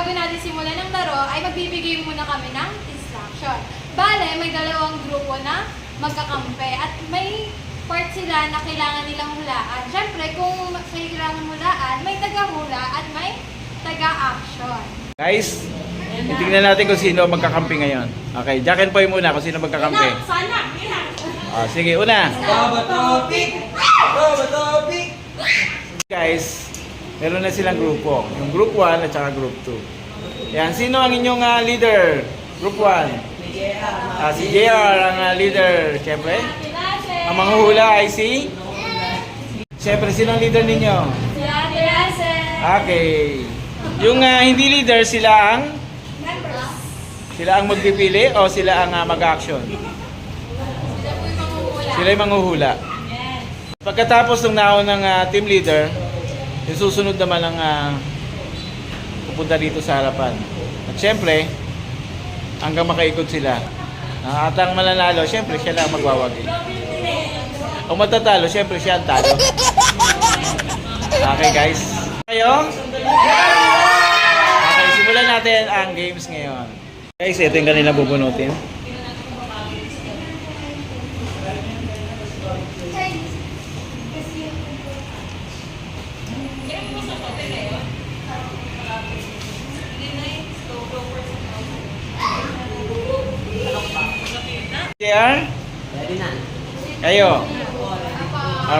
bago natin simulan ng laro, ay magbibigay muna kami ng instruction. Bale, may dalawang grupo na magkakampi at may part sila na kailangan nilang hulaan. Siyempre, kung kailangan hulaan, may taga-hula at may taga-action. Guys, tingnan natin kung sino magkakampi ngayon. Okay, Jack and Poy muna kung sino magkakampi. Sana! Sige, una. Topic! Guys, meron na silang grupo. Yung group 1 at saka group 2. Yan, sino ang inyong leader? Group 1. Si JR ang leader. Siyempre, ang manghuhula ay si? Siyempre, sino ang leader ninyo? Si Ate Hazel! Okay. Yung hindi leader, sila ang? Members! Sila ang magpipili o sila ang mag-action? Sila po yung manghuhula. Sila yung manghuhula. Yes. Pagkatapos ng naunang team leader, yung susunod naman ang pupunta dito sa harapan. At syempre, hanggang makaikot sila. At ang mananalo, syempre siya lang magwawagi. Kung matatalo, syempre siya ang talo. Okay guys. Kayo? Okay, simulan natin ang games ngayon. Guys, ito yung kanila bubunutin. JR? Ready na. Kayo?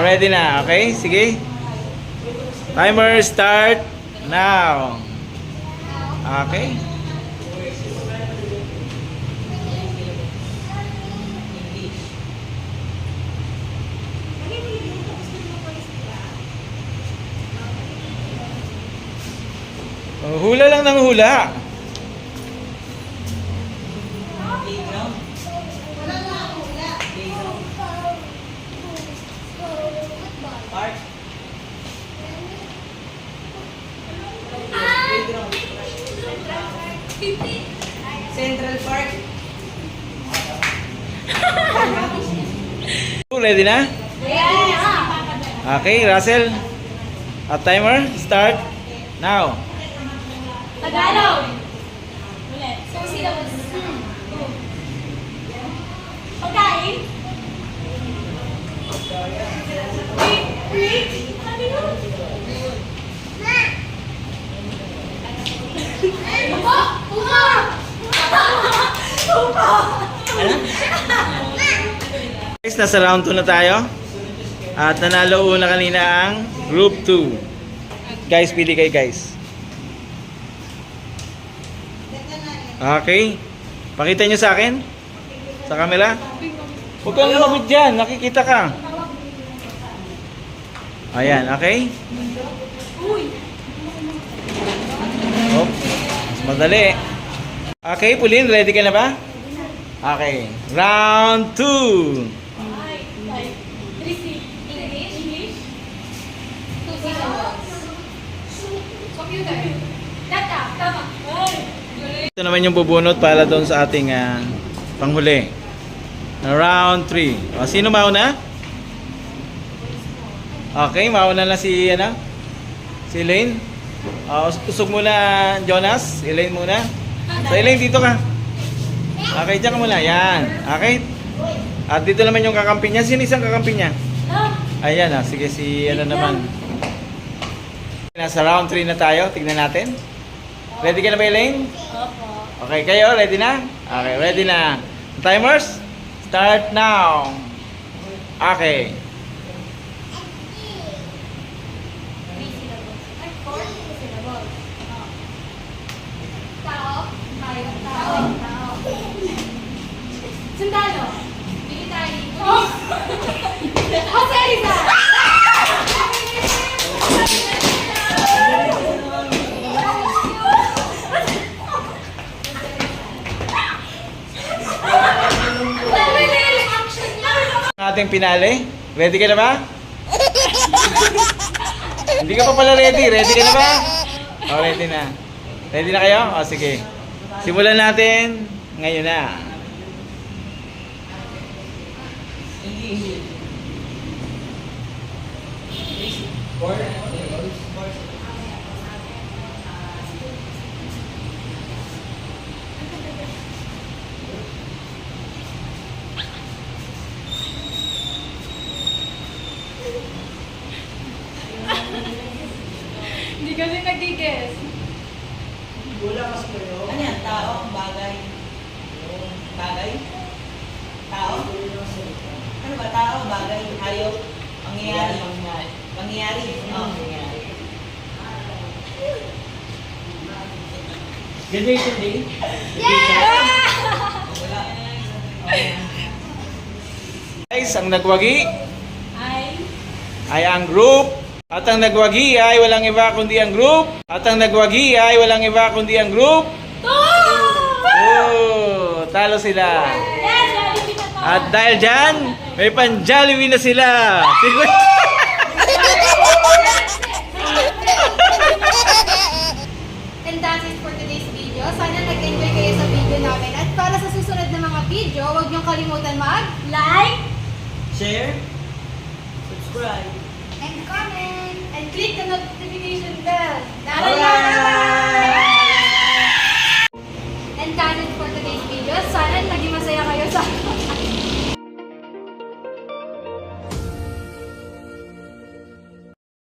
Ready na, okay? Sige. Timer start now. Okay. Hula lang ng hula. Park. Central Park. Ready na? Yes! Okay, Russell. At timer, start now. Tagalog! Ulit. So, syllables. Pagkain? Wait. Sabi mo? Upo! Upo! Upo! Guys, nasa round 2 na tayo. At nanalo una kanina ang group 2. Guys, pili kayo guys. Okay. Pakita nyo sa akin. Sa camera. Huwag kang lumapit dyan. Nakikita ka. Ayan, okay. Oh, mas madali. Okay, Pauline, ready ka na ba? Okay. Round 2. English? Two syllables. Computer. Data. Tama. Ito naman yung bubunot para doon sa ating panghuli. Round 3. O, sino mauna? Okay, mauna na si si Elaine. Usog muna Jonas. Elaine muna. So Elaine, dito ka. Okay, dyan ka muna. Yan. Okay. At dito naman yung kakampi niya. Sino isang kakampi niya? Ayan sige, si naman. Nasa round 3 na tayo. Tignan natin. Ready ka na ba, Elaine? Opo. Okay, kayo, ready na? Okay, ready na. Timers, start now. Okay. Three syllables. Ay, four syllables. Tao. Tayo. Tao. Sundalo. Military. Jose Rizal. Ating pinali. Ready ka na ba? Hindi ka pa pala ready. Ready ka na ba? Oh, ready na. Ready na kayo? O, sige. Simulan natin ngayon na. bagay? Tao? Ano ba? Tao, bagay, hayop, pangyayari. Pangyayari. Oo, pangyayari. Graduation day? Yeah! Wala. Okay. Guys, ang nagwagi Ay. ay ang group. At ang nagwagi ay walang iba kundi ang group. At ang nagwagi ay walang iba kundi ang group. Oh, talo sila. Yes, Jollibee na to. At dahil dyan, may pan-Jollibee na sila. Siguro. And that's it for today's video. Sana nag-enjoy kayo sa video namin. At para sa susunod na mga video, huwag niyong kalimutan mag-like Share. Subscribe. and comment and click the notification bell. Bye-bye!